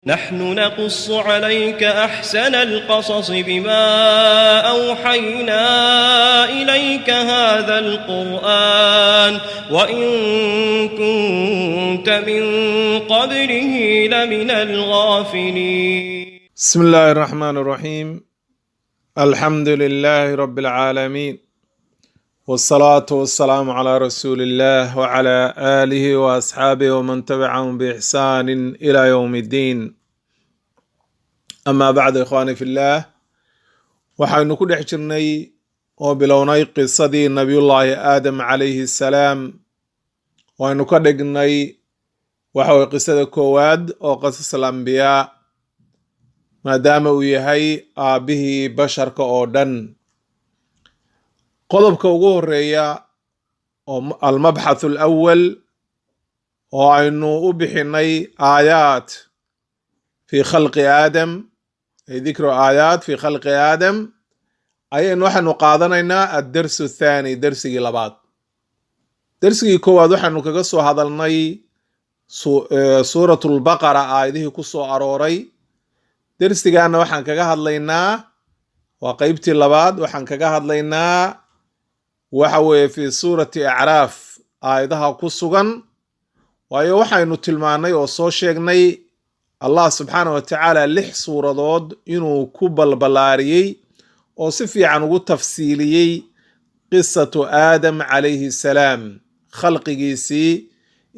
نحن نقص عليك أحسن القصص بما أوحينا إليك هذا القرآن وإن كنت من قبله لمن الغافلين. بسم الله الرحمن الرحيم. الحمد لله رب العالمين، والصلاة والسلام على رسول الله وعلى آله وأصحابه ومن تبعهم بإحسان إلى يوم الدين. أما بعد، إخواني في الله، waxaynu ku dhex jirnay oo bilownay qisadii nabiyullaahi aadam calayhi salaam. waynu ka dhignay waxa qisada koowaad oo qasas al-anbiyaa, maadaama uu yahay aabihii basharka oo dhan. qodobka ugu horeeya oo almabxath alawal oo aynu u bixinay aayaat fi khalqi aadam, ay dikru aayaat fi khalqi aadam, ayaynu waxaanu qaadanaynaa addarsu athaani, darsigii labaad. darsigii koowaad waxaanu kaga soo hadalnay suuratu lbaqara aayadihii ku soo arooray. darsigaana waxaan kaga hadlaynaa, waa qeybtii labaad, waxaan kaga hadlaynaa waxa weeye fi suurati acraaf aayadaha ku sugan. waayo waxaynu tilmaanay oo soo sheegnay allah subxaana wa tacaala 6 suuradood inuu ku balbalaariyey oo si fiican ugu tafsiiliyey qisatu aadam calayhi salaam, khalqigiisii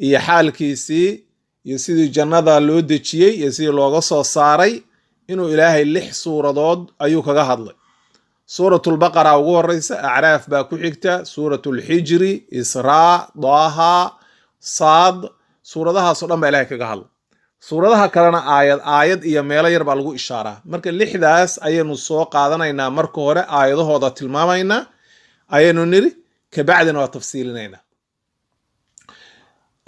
iyo xaalkiisii iyo sidii jannada loo dejiyey iyo sidii looga soo saaray. inuu ilaahay 6 suuradood ayuu kaga hadlay. suuratu lbaqara ugu horeysa, acraaf baa ku xigta, suuratu lxijri, israa, daaha, saad. suuradahaasoo dhan baa ilahay kaga hadlay. suuradaha kalena aayad iyo meelo yar baa lagu ishaaraa. marka 6daas ayaynu soo qaadanaynaa. marka hore aayadahooda tilmaamaynaa ayaynu niri, kabacdina waa tafsiilinaynaa.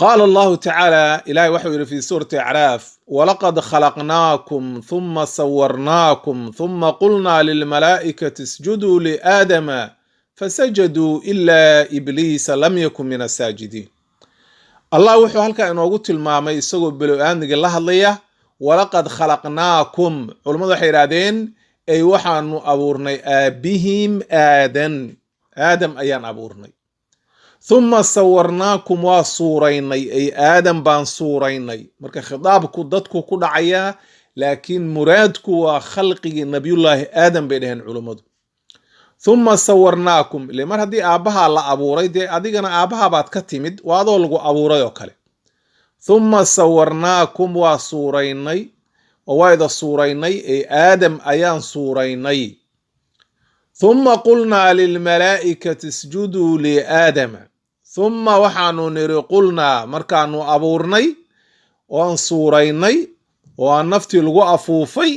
qaala allahu tacaala, ilahay waxau yidhi fi suurati acraaf, walaqad khalaqnaakum thumma sawarnaakum thumma qulnaa lilmalaa'ikati isjuduu liaadama fasajaduu ilaa ibliisa lam yakun min asaajidiin. allah wuxuu halkaa inoogu tilmaamay isagoo belo-aadmiga la hadlaya, walaqad khalaqnaakum. culammadu waxay yidhahdeen ay waxaanu abuurnay aabihim aadam ayaan abuurnay. thumma sawarnaakum waa suuraynay, ay aadam baan suuraynay. marka khitaabku dadku ku dhacayaa, laakiin muraadku waa khalqigii nabiyullaahi aadam bay dhaheen culummadu. thumma sawarnaakum, ile mar haddii aabbahaa la abuuray, dee adigana aabbahabaad ka timid, waa adoo lagu abuuray oo kale. thumma sawarnaakum waa suuraynay oo waa ida suuraynay, ay aadam ayaan suuraynay. thumma qulnaa lilmalaa'ikati isjuduu liaadama. thumma waxaanu niri qulnaa, markaanu abuurnay oo aan suuraynay oo aan naftii lagu afuufay,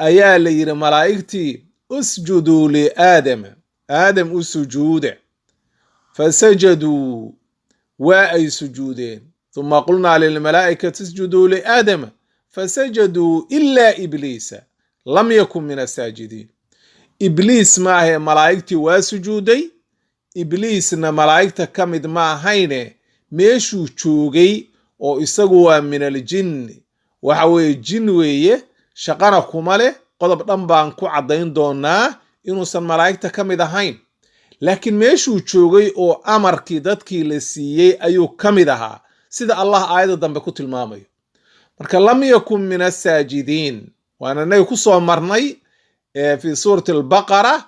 ayaa la yidhi malaa'igtii usjuduu liaadama, aadam u sujuuda. fasajaduu, waa ay sujuudeen. thumma qulnaa lilmalaa'ikati isjuduu liaadama fasajaduu ilaa ibliisa lam yakun min asaajidiin. ibliis maahae malaa'igtii waa sujuuday. ibliisna malaa'igta ka mid ma ahayne meeshuu joogay, oo isagu waa min aljinni, waxa weeye jin weeye, shaqana kuma leh. qodob dhan baan ku caddayn doonaa inuusan malaa'igta ka mid ahayn, laakiin meeshuu joogay oo amarkii dadkii la siiyey ayuu ka mid ahaa, sida allah aayadda dambe ku tilmaamayo. marka lam yakun min asaajidiin waana inay ku soo marnay fi suurati albaqara,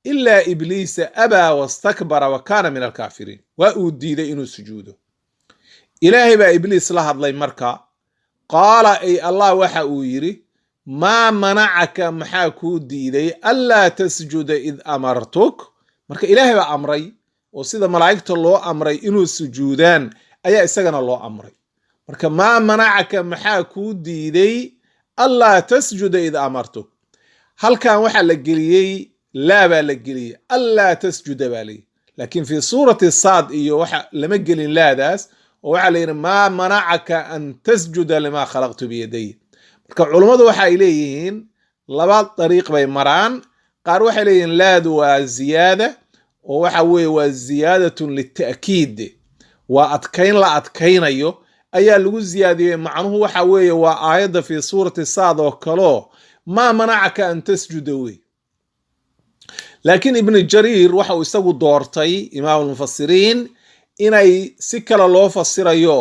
ilaa ibliisa abaa wastakbara wa kaana min alkaafiriin. waa uu diiday inuu sujuudo. ilaahay baa ibliis la hadlay marka. qaala, ay allah waxa uu yidhi, maa manacaka, maxaa kuu diiday, anlaa tasjuda id amartuk. marka ilaahay baa amray, oo sida malaa'igta loo amray inuu sujuudaan ayaa isagana loo amray. marka maa manacaka, maxaa kuu diiday, anlaa tasjuda id amartuk. halkan waxaa la geliyey laa baa la geliyey, anlaa tasjuda baa layidhi. laakiin fi suurati saad iyo waxa lama gelin laadaas, oo waxaa la yidhi maa manacaka an tasjuda limaa khalaqtu biyaday. marka culummadu waxa ay leeyihiin laba dariiq bay maraan. qaar waxay leeyihiin laadu waa ziyaada, oo waxa weeye waa ziyaadatun lita'kiid, waa adkayn la adkaynayo, ayaa lagu ziyaadiyey macnuhu waxa weeye waa aayadda fi suurati saad oo kaleo maa manacaka an tasjuda wey. laakiin ibnu jariir waxa uu isagu doortay imaam almufasiriin inay si kale loo fasirayo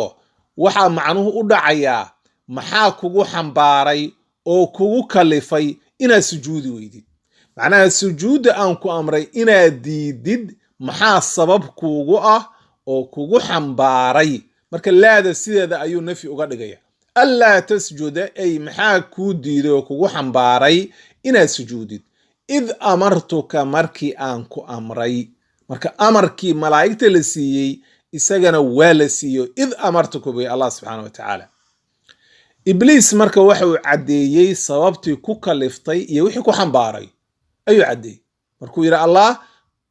waxaa macnuhu u dhacayaa maxaa kugu xambaaray oo kugu kalifay inaad sujuudi weydid, macnaha sujuudda aan ku amray inaad diidid maxaa sabab kuugu ah oo kugu xambaaray. marka laada sideeda ayuu nafyi uga dhigaya, allaa tasjuda ay maxaa kuu diiday oo kugu xambaaray inaad sujuudid, id amartuka markii aan ku amray. marka amarkii malaa'igta la siiyey isagana waa la siiyo, id amartuka bay allah subxaana wa tacaala. ibliis marka waxa uu caddeeyey sababtii ku kaliftay iyo wixii ku xambaaray ayuu caddeeyey. markuu yidhi allah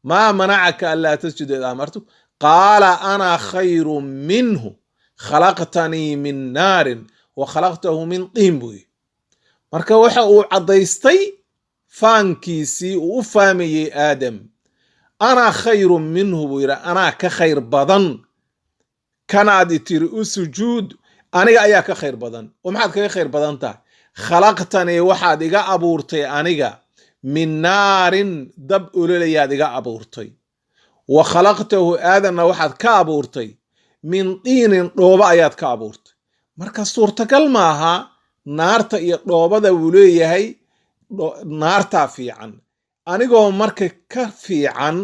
maa manacaka anlaa tasjuda id amartuk qaala ana khayru minhu khalaqtanii min naarin wa khalaqtahu min tiin buu yidhi. marka waxa uu caddaystay faankiisii uu u fahmayey aadam. anaa khayru minhu buu yidhi, anaa ka khayr badan, kanaad itiri u sujuud aniga ayaa ka khayr badan. oo maxaad kaga khayr badan tahay? khalaqtanii waxaad iga abuurtay aniga min naarin dab ololayaad iga abuurtay, wa khalaqtahu aadanna waxaad ka abuurtay min tiinin dhooba ayaad ka abuurtay. marka suurtagal maaha naarta iyo dhoobada wuu leeyahay naartaa fiican, anigoo marka ka fiican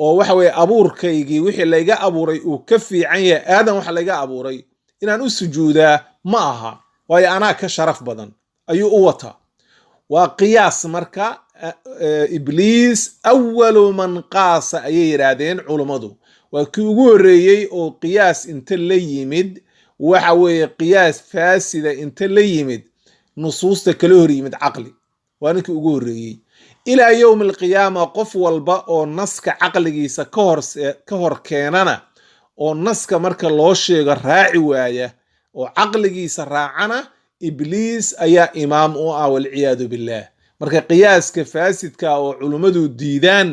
oo waxa weye abuurkaygii wixii layga abuuray uu ka fiican yahay aadan waxa layga abuuray inaan u sujuudaa ma aha, waayo anaa ka sharaf badan ayuu u wataa. waa qiyaas marka ibliis awalu man qaasa ayay yidhaahdeen culummadu, waa kii ugu horreeyey oo qiyaas inta la yimid waxa weeye qiyaas faasida inta la yimid nusuusta kala hor yimid caqli, waa ninkii ugu horreeyey. ilaa yowmi alqiyaama qof walba oo naska caqligiisa ka hor keenana oo naska marka loo sheego raaci waaya oo caqligiisa raacana, ibliis ayaa imaam u ah walciyaadu billah. marka qiyaaska faasidka oo culummadu diidaan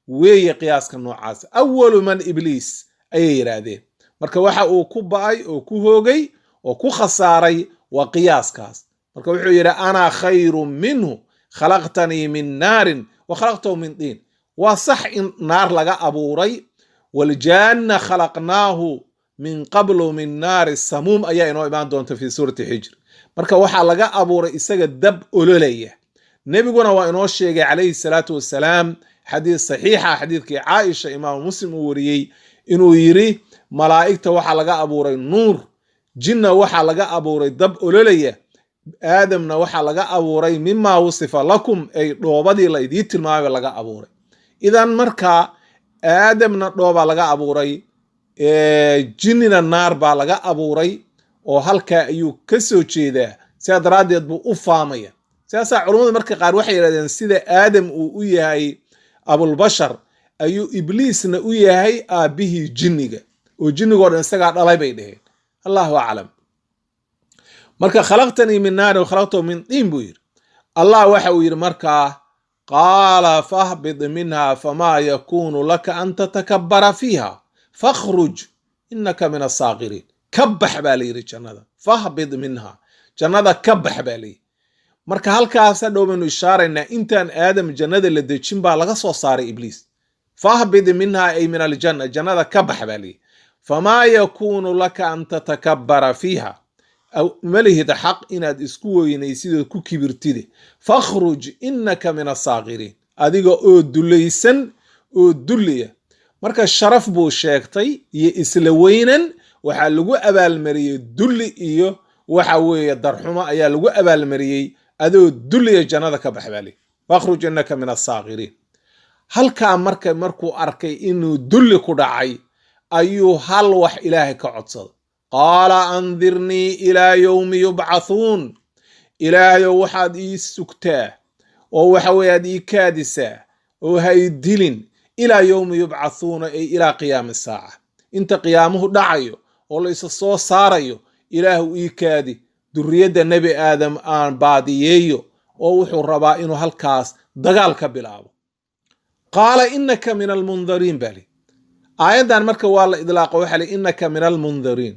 weeye qiyaaska noocaas. awalu man ibliis ayay yidhaahdeen. marka waxa uu ku ba'ay oo ku hoogay oo ku khasaaray waa qiyaaskaas. marka wuxuu yidhi anaa khayru minhu khalaqtanii min naarin wa khalaqtahu min tiin. waa sax in naar laga abuuray, waljaanna khalaqnaahu min qablu min naari samuum ayaa inoo imaan doonta fi suurati xijr. marka waxaa laga abuuray isaga dab ololaya. nebiguna waa inoo sheegay calayhi salaatu wasalaam xadiis saxiixa, xadiidkii caaisha imaamu muslim uu wariyey, inuu yidhi malaa'igta waxaa laga abuuray nuur, jinna waxaa laga abuuray dab ololaya, aadamna waxaa laga abuuray mimaa wusifa lakum, ay dhoobadii la idii tilmaamay laga abuuray. idan marka aadamna dhoobaa laga abuuray, jinnina naar baa laga abuuray, oo halkaa ayuu ka soo jeedaa. sidaa daraaddeed buu u faamaya. sidaasaa culummadu marka qaar waxay yidhahdeen sida aadam uu u yahay abulbashar ayuu ibliisna u yahay aabbihii jinniga, oo jinnigoo dhan isagaa dhalay bay dhaheen. allahu aclam. marka khalaqtanii min naarin wa khalaqtahu min tiin buu yidhi. allah waxa uu yidhi markaa qaala fahbid minha famaa yakuunu laka an tatakabbara fiiha fakhruj inaka min asaakiriin. ka bax baa la yidhi jannada, fahbid minha, jannada ka bax baa layidhi. marka halkaas hadhow baynu ishaaraynaa intaan aadam jannada la dejin baa laga soo saaray ibliis. fahbid minha ay min aljanna, jannada ka bax baa layidhi. famaa yakuunu laka an tatakabbara fiiha, malihid xaq inaad isku weynaysidoo ku kibirtide. fakhruj inaka min asaakiriin, adiga oo dulaysan oo dulliya. marka sharaf buu sheegtay iyo isla weynan, waxaa lagu abaalmariyey dulli iyo waxa weeye darxumo ayaa lagu abaalmariyey. adoo dulliya jannada ka baxbaali, fakhruj inaka min asaakiriin. halkaa markuu arkay inuu dulli ku dhacay ayuu hal wax ilaahay ka codsaday. qaala andirnii ilaa yowmi yubcathuun, ilaahayow waxaad ii sugtaa oo waxa weye aad ii kaadisaa oo hay dilin ilaa yowmi yubcathuuna, ay ilaa qiyaami saaca, inta qiyaamuhu dhacayo oo la isa soo saarayo. ilaahu ii kaadi, duriyadda nebi aadam aan baadiyeeyo, oo wuxuu rabaa inuu halkaas dagaal ka bilaabo. qaala inaka min almundariin baa li. aayaddan marka waa la idlaaqa, waxaa li inaka min almundariin,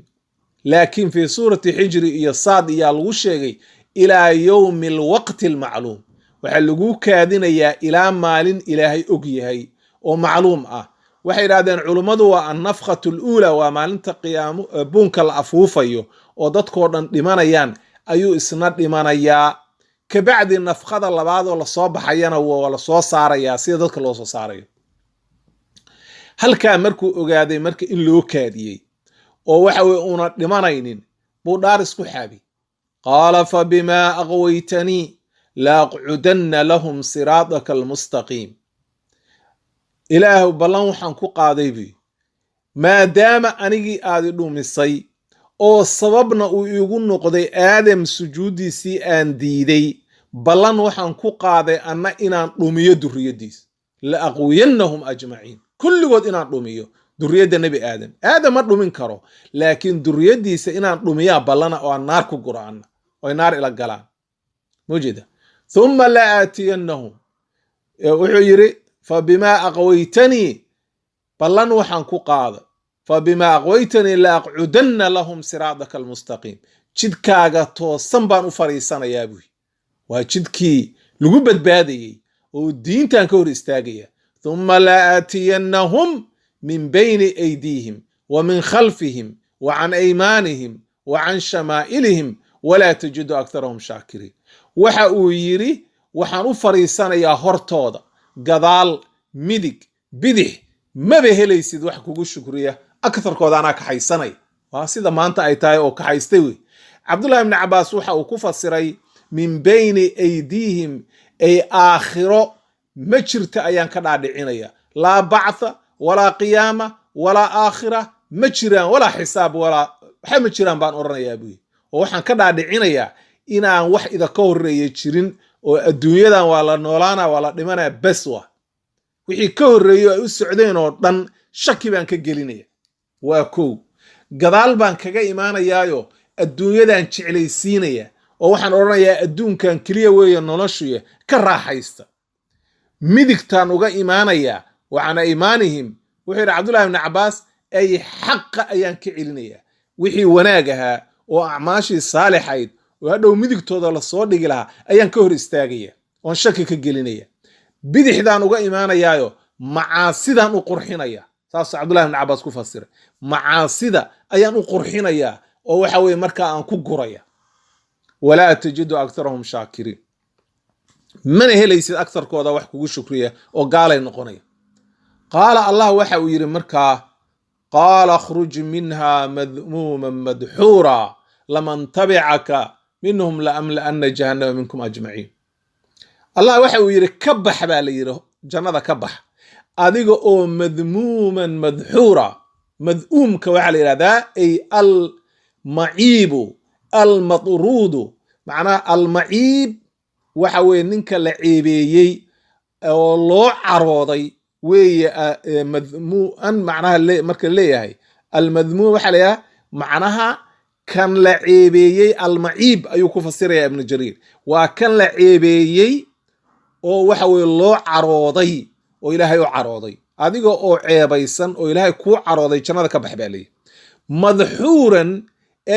laakiin fii suurati xijri iyo saad iyaa lagu sheegay ilaa yowmi alwaqti almacluum, waxaa lagu kaadinayaa ilaa maalin ilaahay og yahay oo macluum ah. waxay yidhahdeen culummadu waa annafkhatu luula, waa maalinta qiyaamo buunka la afuufayo oo dadkoo dhan dhimanayaan ayuu isna dhimanayaa. kabacdi nafkhada labaad oo lasoo baxayana waa lasoo saarayaa sida dadka loo soo saarayo. halkaa markuu ogaaday marka in loo kaadiyey oo waxa weye una dhimanaynin buu dhaar isku xaabi. qaala fa bimaa aqwaytanii laaqcudanna lahum siraadaka almustaqiim. ilaahu ballan waxaan ku qaaday buy, maadaama anigii aadi dhumisay oo sababna uu iigu noqday aadam sujuuddiisii aan diiday, ballan waxaan ku qaaday anna inaan dhumiyo durriyaddiisa. la aqwiyannahum ajmaciin, kulligood inaan dhumiyo durriyadda nebi aadam. aadam ma dhumin karo, laakiin durriyaddiisa inaan dhumiyaa ballana oo aan naar ku guro anna oo ay naar ila galaan. mujeda thumma la aatiyannahum, wuxuu yidhi fa bimaa aqwaytanii, ballan waxaan ku qaaday, fa bimaa aqwaytanii la aqcudanna lahum siraadaka almustaqiim, jidkaaga toosan baan u fariisanayaa buy. waa jidkii lagu badbaadayey oo diintan ka hor istaagaya. thumma la aatiyannahum min bayni aydiihim wa min khalfihim wa can aymaanihim wa can shamaa'ilihim walaa tajidu aktarahum shaakiriin. waxa uu yidhi waxaan u fariisanayaa hortooda, gadaal, midig, bidix, maba helaysid wax kugu shukriya, akarkooda anaa kaxaysanay. waa sida maanta ay tahay oo kaxaystay wey. cabdullahi ibni cabaas waxa uu ku fasiray min bayni aydiihim, ay aakhiro ma jirta ayaan ka dhaadhicinaya. laa bactha walaa qiyaama walaa aakhira ma jiraan, walaa xisaab waxa ma jiraan baan odhanayaa buy. oo waxaan ka dhaadhicinayaa inaan wax idaka horreeya jirin, oo adduunyadan waa la noolaana waa la dhimanaya bes wa wixii ka horreeyo ay u socdeen oo dhan shaki baan ka gelinaya. waa kow. gadaal baan kaga imaanayaayo adduunyadan jeclaysiinaya oo waxaan odhanayaa adduunkan keliya weeye noloshuya, ka raaxaysta. midigtaan uga imaanayaa wa can aymaanihim, wuxuu yidhi cabdullahi ibni cabaas, ay xaqa ayaan ka celinayaa. wixii wanaag ahaa oo acmaashii saalixayd oo hadhow midigtooda lasoo dhigi lahaa ayaan ka hor istaagaya oon shaki ka gelinaya. bidixdaan uga imaanayaayo macaasidaan u qurxinaya. saasuu cabdullahi ibni cabaas ku fasiray. macaasida ayaan u qurxinayaa oo waxa weye markaa aan ku guraya. walaa tajidu aktarahum shaakiriin, mana helaysid aktarkooda wax kugu shukriya oo gaalay noqonaya. qaala allah waxa uu yidhi markaa, qaala akhruj minha madmuuman madxuura laman tabicaka minhum laamla'anna jahannama minkum ajmaciin. allah waxa uu yidhi ka bax baa la yidhi, jannada ka bax adiga oo madmuuman madxuura. mad'uumka waxaa la yidhahdaa ay almaciibu almatruudu, macnaha almaciib waxa weye ninka la ceebeeyey oo loo carooday weeye. madmuuan macnaha marka leeyahay almadmuum waxaa layaha macnaha kan la ceebeeyey. almaciib ayuu ku fasiraya ibnu jariir, waa kan la ceebeeyey oo waxa weye loo carooday oo ilaahay u carooday. adiga oo ceebaysan oo ilaahay kuu carooday jannada ka bax baa leeyahy. madxuuran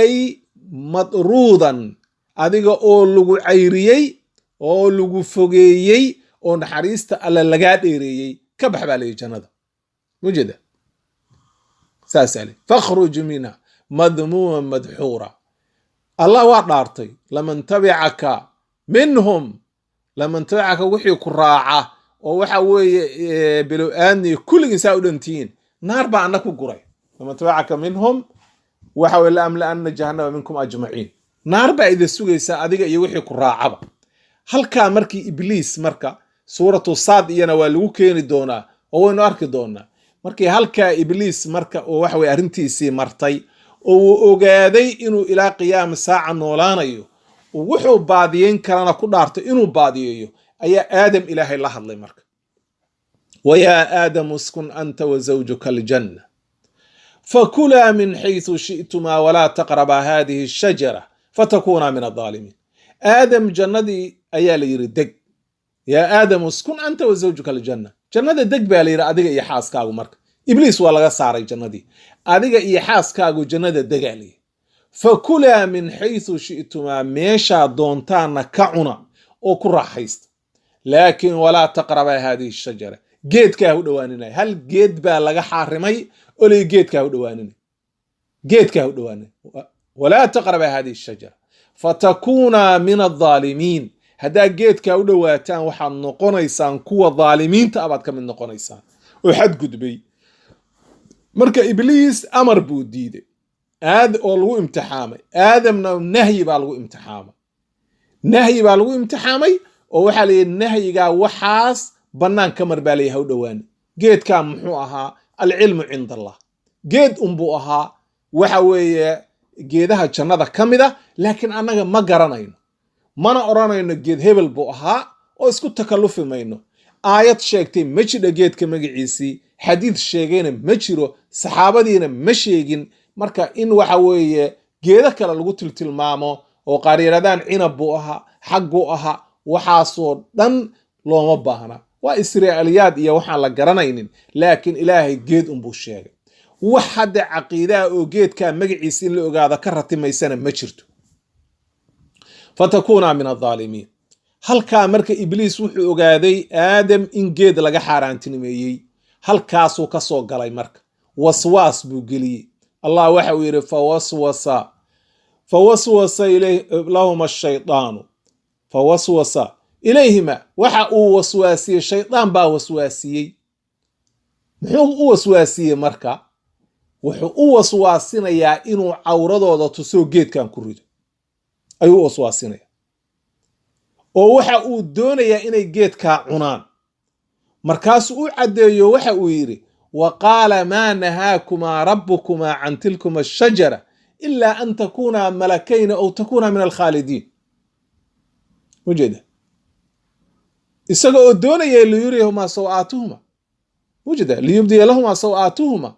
ay madruudan, adiga oo lagu cayriyey oo lagu fogeeyey oo naxariista alla lagaa dheereeyey, ka bax baa leeyahy jannada. mujeda saasaa le fakhruj minha madmuuman madxuura. allah waa dhaartay, laman tabicaka minhum, laman tabicaka wixii ku raaca oo waxa weeye bilow aadni kulligii saa u dhantihiin, naar baa anna ku guray. laman tabicaka minhum waxa weye laamla'anna jahannama minkum ajmaciin, naar baa idin sugaysaa adiga iyo wixii ku raacaba. halkaa markii ibliis marka suuratu saad iyana waa lagu keeni doonaa oo waynu arki doonaa. markii halkaa ibliis marka oo waxa weye arrintiisii martay oo uu ogaaday inuu ilaa qiyaama saaca noolaanayo, wuxuu baadiyeyn karana ku dhaartay inuu baadiyeeyo, ayaa aadam ilaahay la hadlay marka. wayaa aadamu uskun anta wa zawjuka aljanna fakulaa min xaysu shi'tumaa walaa taqrabaa haadihi ashajara fatakuunaa min adaalimiin. aadam jannadii ayaa la yidhi deg. yaa aadamu uskun anta wa zawjuka aljanna, jannada deg baa la yidhi adiga iyo xaaskaagu. marka ibliis waa laga saaray jannadii, adiga iyo xaaskaagu jannada degaa la yidhi. fakulaa min xaysu shi'tumaa meeshaa doontaana ka cuna oo ku raaxaysta laakiin walaa taqrabaa haadihi shajara geedkaa ha u dhowaaninaya hal geed baa laga xaarimay olay geedkaa ha u dhowaaninaya geedkaa ha u dhowaaninaya walaa taqrabaa haadihi shajara fatakuunaa min adaalimiin haddaa geedkaa u dhowaataan waxaad noqonaysaan kuwa dhaalimiinta abaad ka mid noqonaysaan oo xadgudbay marka ibliis amar buu diiday oo lagu imtixaamay aadamna nahyi baa lagu imtixaamay oo waxaa layidhi nahyigaa waxaas bannaan ka mar baa layahay ha u dhowaani geedkaa muxuu ahaa alcilmu cinda allah geed unbuu ahaa waxa weeye geedaha jannada ka mid a laakiin annaga ma garanayno mana odhanayno geed hebel buu ahaa oo isku takallufi mayno aayad sheegtay ma jidha geedka magaciisii xadiid sheegayna ma jiro saxaabadiina ma sheegin marka in waxa weeye geedo kale lagu tiltilmaamo oo qaar yidhahdaan cinab buu ahaa xag buu ahaa waxaasoo dhan looma baahna waa israa'iliyaad iyo waxaan la garanaynin laakiin ilaahay geed unbuu sheegay wax hadda caqiidaha oo geedkaa magaciisa in la ogaado ka ratimaysana ma jirto fatakuunaa min adaalimiin halkaa marka ibliis wuxuu ogaaday aadam in geed laga xaaraantinimeeyey halkaasuu ka soo galay marka waswaas buu geliyey allah waxa uu yidhi fawaswasa lahuma ashaydaanu fawaswasa ilayhima waxa uu waswaasiyey shaydaan baa waswaasiyey muxuu u waswaasiyey marka wuxuu u waswaasinayaa inuu cawradooda tusoo geedkan ku rido ayuu u waswaasinaya oo waxa uu doonayaa inay geedkaa cunaan markaasuu u caddeeyo waxa uu yidhi wa qaala maa nahaakumaa rabbukumaa can tilkuma ashajara ilaa an takuunaa malakayna aw takuunaa min alkhaalidiin ujeeda isaga oo doonaya liyuriyahumaa sawaatuhuma ujeeda liyubdiya lahumaa sawaatuhuma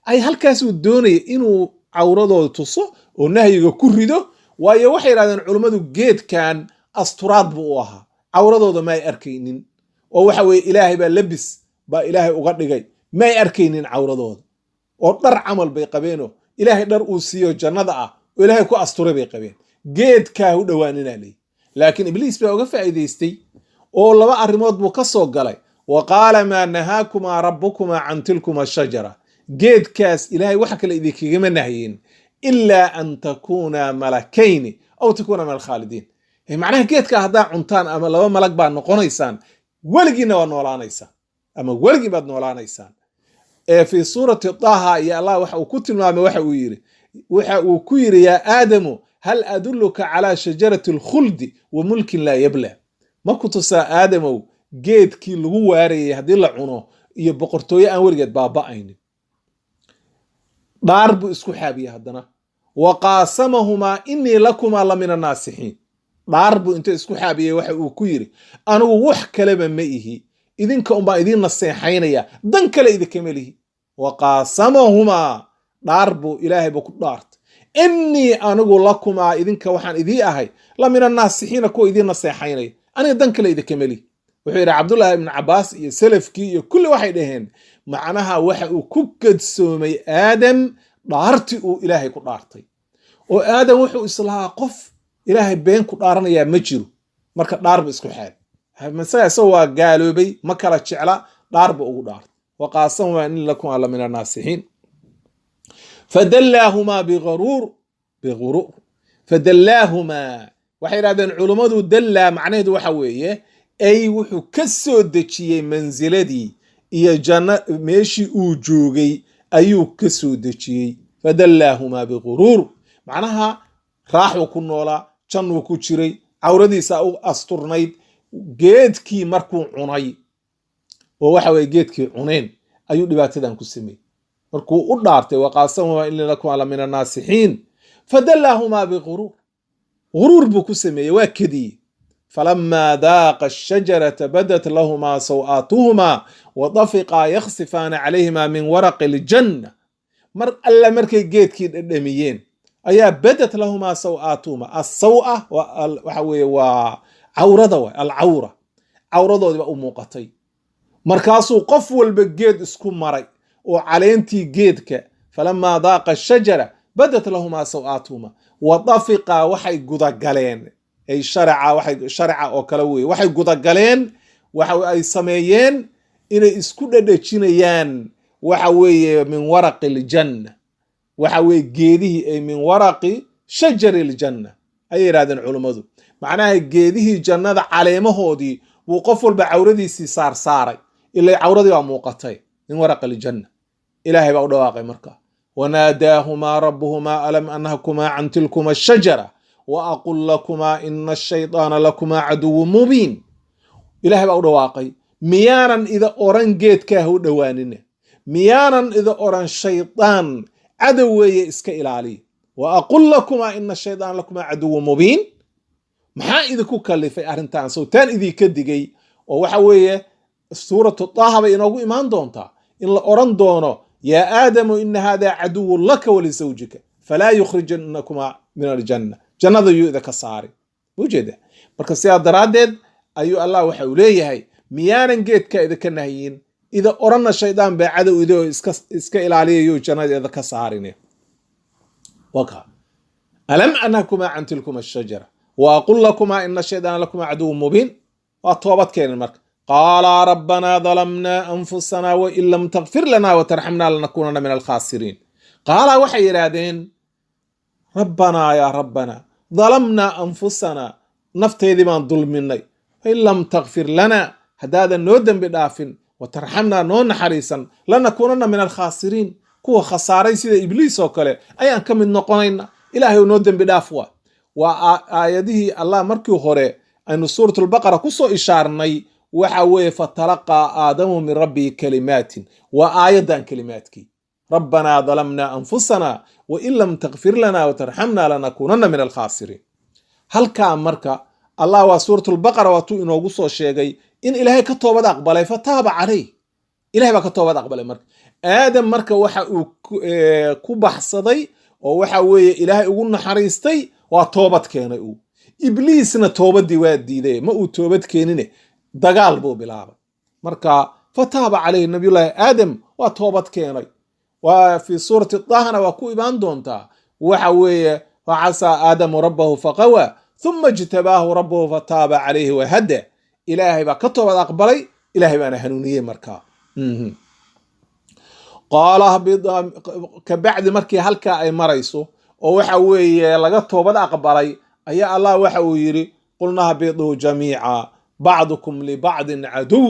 ay halkaasuu doonaya inuu cawradooda tuso oo nahyiga ku rido waayo waxay yidhahdeen culummadu geedkan asturaad buu u ahaa cawradooda ma ay arkaynin oo waxa weeye ilaahay baa labis baa ilaahay uga dhigay ma ay arkaynin cawradooda oo dhar camal bay qabeenoo ilaahay dhar uu siiyo jannada ah oo ilaahay ku asturay bay qabeen geedkaa u dhowaaninaa leeyi laakiin ibliis baa uga faa'iidaystay oo laba arrimood buu ka soo galay wa qaala maa nahaakumaa rabbukumaa can tilkuma shajara geedkaas ilaahay waxa kale idinkagama nahyin ilaa an takuunaa malakayni aw takuuna min alkhaalidiin macnaha geedkaa haddaa cuntaan ama laba malag baad noqonaysaan weligiinna waad noolaanaysaan ama weligiin baad noolaanaysaan fii suurati Taaha iyo allah waxa uu ku tilmaamay waxa uu ku yidhi yaa aadamu hal adulluka calaa shajarati alkhuldi wa mulkin laa yabla ma ku tusaa aadamow geedkii lagu waarayay haddii la cuno iyo boqortooyo aan weligeed baaba'aynin dhaar buu isku xaabiyey haddana wa qaasamahumaa innii lakumaa la min annaasixiin dhaar buu inta isku xaabiyey waxa uu ku yidhi anigu wax kaleba ma ihi idinka unbaan idiin naseexaynaya dan kale idinkama lihi wa qaasamahumaa dhaar buu ilaahay buu ku dhaartay innii anigu lakumaa idinka waxaan idii ahay la min annaasixiina kuwa idiin naseexaynaya aniga dan kale idinkama lihi wuxuu yidhi cabdullaahi ibnu cabbaas iyo salafkii iyo kulli waxay dhaheen macnaha waxa uu ku kadsoomay aadam dhaartii uu ilaahay ku dhaartay oo aadam wuxuu islahaa qof ilaahay been ku dhaaranayaa ma jiro marka dhaarba isku xaad masaga isagoo waa gaaloobay ma kala jecla dhaarba ugu dhaartay wa qaasamahumaa inni lakum alla min annaasixiin fadallaahumaa biguruur fadallaahumaa waxay yidhahdeen culummadu dallaa macnaheedu waxa weeye ay wuxuu ka soo dejiyey mansiladii iyo janno meeshii uu joogay ayuu ka soo dejiyey fadallaahumaa biguruur macnaha raaxuu ku noolaa jannuu ku jiray cawradiisa u asturnayd geedkii markuu cunay oo waxa weye geedkii cuneen ayuu dhibaatadan ku sameeyey markuu u dhaartay waqaasamumaa inni lakum la min annaasixiin fadallaahumaa biguruur guruur buu ku sameeyey waa kediyey falamaa daaqa ashajarata badat lahumaa sawaatuhumaa wadafiqaa yakhsifaana calayhimaa min waraqi aljanna mar alla markay geedkii dhadhamiyeen ayaa badat lahumaa sawaatuhumaa assawa waxa weeye waa cawrada waay alcawra cawradoodiiba u muuqatay markaasuu qof walba geed isku maray oo caleentii geedka falamaa daaqa ashajara badat lahumaa saw-aatuhuma wadafiqaa waxay gudagaleen ay sharaca oo kale weye waxay gudagaleen waxa ay sameeyeen inay isku dhadhajinayaan waxa weeye min waraqi ljanna waxa weeye geedihii ay min waraqi shajari ljanna ayay yidhahdeen culummadu macnaha geedihii jannada caleemahoodii buu qof walba cawradiisii saarsaaray ilaa cawradii baa muuqatay min waraqi ljanna ilaahay baa u dhawaaqay markaa wanaadaahumaa rabbuhumaa alam anhakumaa can tilkuma ashajara wa aqul lakumaa ina ashaydaana lakumaa caduwun mubiin ilaahay baa u dhawaaqay miyaanan ida oran geedkaa ha u dhowaanina miyaanan ida oran shaydaan cadow weeye iska ilaaliya wa aqul lakumaa ina ashaydaana lakumaa caduwun mubiin maxaa idinku kalifay arrintan sawtaan idinka digay oo waxa weeye suuratu taaha bay inoogu imaan doontaa in la oran doono yaa aadamu ina hada caduwun laka walisawjika falaa yukhrijannakumaa min aljanna jannada yuu idinka saari ujeeda marka sidaa daraaddeed ayuu allah waxa uu leeyahay miyaanan geedka idinka nahyin ida oranna shaydaan baa cadow idoo iska ilaaliyayo jannada idinka saarine waka alam anhakumaa can tilkuma ashajara wa aqul lakumaa ina ashaydaana lakumaa caduwun mubiin waa toobad keenin marka qaalaa rabbanaa dalamnaa anfusanaa wain lam takfir lanaa watarxamnaa lanakuunana min alkhaasiriin qaalaa waxay yidhaahdeen rabbanaa yaa rabbanaa dalamnaa anfusanaa nafteedii baan dulminay wain lam takfir lanaa haddaadan noo dembi dhaafin watarxamnaa noo naxariisan lanakuunana min alkhaasiriin kuwa khasaaray sida ibliis oo kale ayaan ka mid noqonayna ilaahay noo dembi dhaaf waa aayadihii allah markii hore aynu suuratulbaqara kusoo ishaarnay waxa weeye fatalaqaa aadamu min rabbii kalimaatin waa aayadan kalimaadkii rabbanaa dalamnaa anfusanaa wain lam takfir lanaa watarxamnaa lanakuunana min alkhaasiriin halkaa marka allah waa suuratulbaqara waatuu inoogu soo sheegay in ilaahay ka toobad aqbalay fataaba caleyh ilahay baa ka toobad aqbalay marka aadam marka waxa uu ku baxsaday oo waxa weeye ilaahay ugu naxariistay waa toobad keenay uu ibliisna toobadii waa diiday ma uu toobad keenine dagaal buu bilaabay marka fataaba caleyhi nabiyullaahi aadam waa toobad keenay waa fi suurati taahna waa ku imaan doontaa waxa weeye facasaa aadamu rabbahu faqawaa thumma ijtabaahu rabbuhu fataaba caleyhi wahada ilaahay baa ka toobad aqbalay ilaahay baana hanuuniyey markaa qaala kabacdi markii halkaa ay marayso oo waxa weeye laga toobad aqbalay ayaa allah waxa uu yidhi qulna habiduu jamiica bacdukum libacdin caduw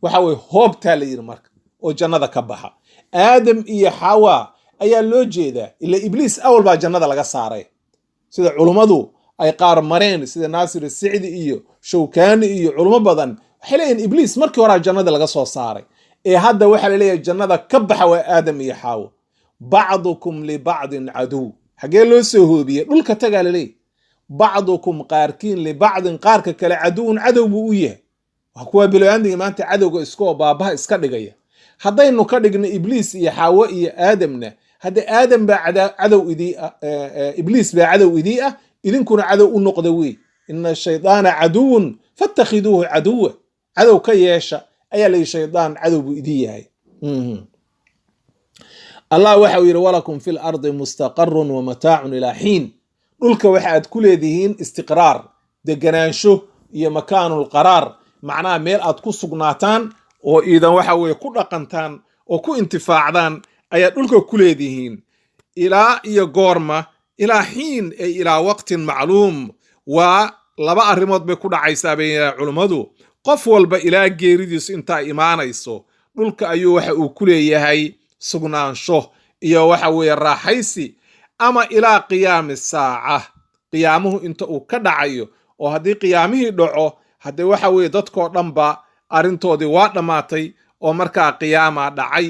waxa weye hoobtaa la yidhi marka oo jannada ka baxa aadam iyo xawa ayaa loo jeedaa ila ibliis awal baa jannada laga saaray sida culummadu ay qaar mareen sida naasir sicdi iyo shawkaani iyo culummo badan waxay leeyihin ibliis markii horaa jannada laga soo saaray ee hadda waxaa la leeyahay jannada ka baxa waa aadam iyo xaawo bacdukum libacdin caduw xagee loo soo hoobiyey dhulka tagaa laleeyahy bacdukum qaarkiin libacdin qaarka kale caduwun cadow buu u yahay waa kuwa bilowaandiga maanta cadowga iskoo baabaha iska dhigaya haddaynu ka dhigno ibliis iyo xaawo iyo aadamna hadda aadam baa cadow idii ibliis baa cadow idii ah idinkuna cadow u noqda wey ina shaydaana caduwun fatakhiduuhu caduwa cadow ka yeesha ayaa layihi shaydaan cadow buu idii yahay allah waxa uu yidhi walakum fi lardi mustaqarun wa mataacun ilaa xiin dhulka waxa aad ku leedihiin istiqraar deganaansho iyo makaanulqaraar macnaha meel aad ku sugnaataan oo iidan waxa weye ku dhaqantaan oo ku intifaacdaan ayaa dhulka ku leedihiin ilaa iyo goorma ilaa xiin ay ilaa waqtin macluum waa laba arrimood bay ku dhacaysaa bay culummadu qof walba ilaa geeridiisu intaa imaanayso dhulka ayuu waxa uu ku leeyahay sugnaansho iyo waxa weeye raaxaysi ama ilaa qiyaami saaca qiyaamuhu inta uu ka dhacayo oo haddii qiyaamihii dhaco haddee waxa weeye dadkoo dhanba arrintoodii waa dhammaatay oo markaa qiyaama dhacay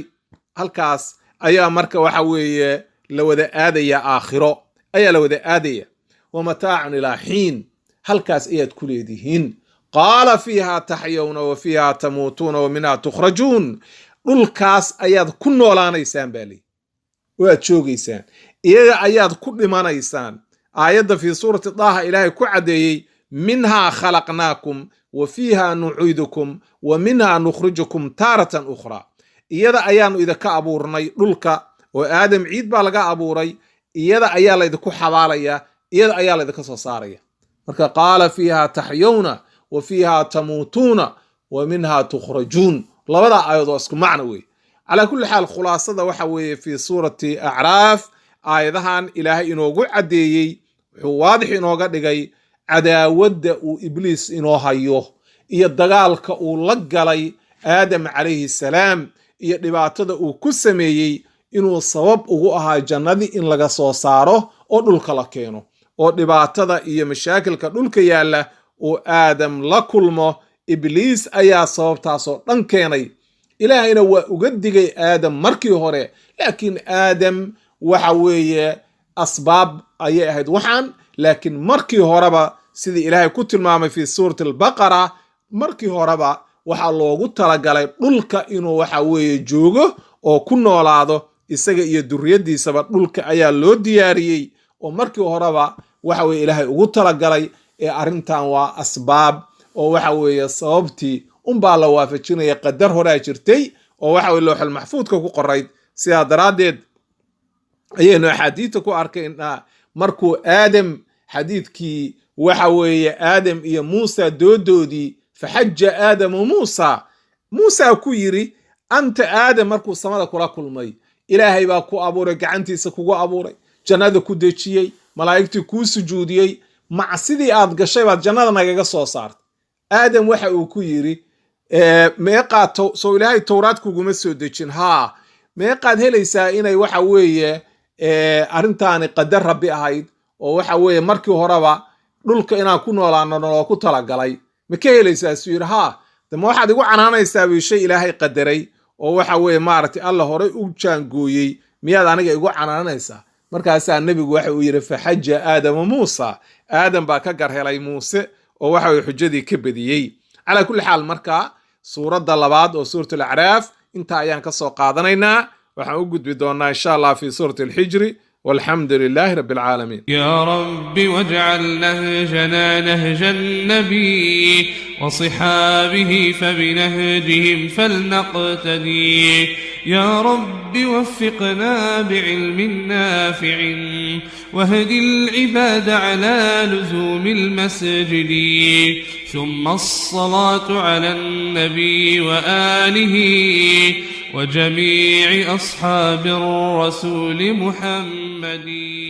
halkaas ayaa marka waxa weeye la wada aadaya aakhiro ayaa la wada aadaya wa mataacun ilaa xiin halkaas ayaad ku leedihiin qaala fiiha taxyawna wa fiiha tamuutuuna wa minhaa tukhrajuun dhulkaas ayaad ku noolaanaysaan baa leeyi waad joogaysaan iyaga ayaad ku dhimanaysaan aayadda fii suurati daaha ilaahay ku caddeeyey minhaa khalaqnaakum wa fiiha nuciidukum wa minhaa nukhrijukum taaratan ukhraa iyada ayaanu idinka abuurnay dhulka oo aadam ciid baa laga abuuray iyada ayaa laydinku xabaalaya iyada ayaa laydinka soo saaraya marka qaala fiiha taxyawna wa fiiha tamuutuuna wa minha tukhrajuun labada aayad oo isku macno weeye calaa kulli xaal khulaasada waxa weeye fii suurati acraaf aayadahan ilaahay inoogu caddeeyey wuxuu waadix inooga dhigay cadaawadda uu ibliis inoo hayo iyo dagaalka uu la galay aadam calayhi salaam iyo dhibaatada uu ku sameeyey inuu sabab ugu ahaa jannadii in laga soo saaro oo dhulka la keeno oo dhibaatada iyo mashaakilka dhulka yaalla uu aadam la kulmo ibliis ayaa sababtaasoo dhan keenay ilaahayna waa uga digay aadam markii hore laakiin aadam waxa weeye asbaab ayay ahayd waxaan laakiin markii horeba sidii ilaahay ku tilmaamay fi suurati albaqara markii horeba waxaa loogu talagalay dhulka inuu waxa weeye joogo oo ku noolaado isaga iyo duriyadiisaba dhulka ayaa loo diyaariyey oo markii horeba waxa weeye ilaahay ugu talagalay ee arrintan waa asbaab oo waxa weeye sababtii unbaa la waafajinaya qadar horaa jirtay oo waxa weye looxul maxfuudka ku qorayd sidaa daraaddeed ayaynu axaadiidta ku arkaynaa markuu aadam xadiidkii waxa weeye aadam iyo muusa doodoodii faxaja aadamu muusa ku yiri anta aadam markuu samada kula kulmay ilaahay baa ku abuuray gacantiisa kugu abuuray jannada ku dejiyey malaa'igtii kuu sujuudiyey macsidii aad gashay baad jannada nagaga soo saartay aadam waxa uu ku yiri meeqaad soo ilaahay towraad kuguma soo dejin haa meeqaad helaysaa inay waxa weeye arrintaani qadar rabbi ahayd oo waxa weeye markii horeba dhulka inaan ku noolaano naloo ku talagalay ma ka helaysaa suu yidhi haa dama waxaad igu canaanaysaa bii shay ilaahay qadaray oo waxa weeye maaragtay alla horey u jaangooyey miyaad aniga igu canaanaysaa markaasaa nebigu waxa uu yidhi faxaja aadama muusa aadam baa ka garhelay muuse oo waxa weye xujadii ka badiyey calaa kulli xaal marka suuradda labaad oo suuratu alacraaf intaa ayaan ka soo qaadanaynaa waxaan u gudbi doonaa insha allah fi suurati alxijri والحمد لله رب العالمين. يا رب واجعل نهجنا نهج النبي وصحابه فبنهجهم فلنقتدي. يا رب وفقنا بعلم نافع وهد العباد على لزوم المسجد. ثم الصلاة على النبي وآله وجميع أصحاب الرسول محمد.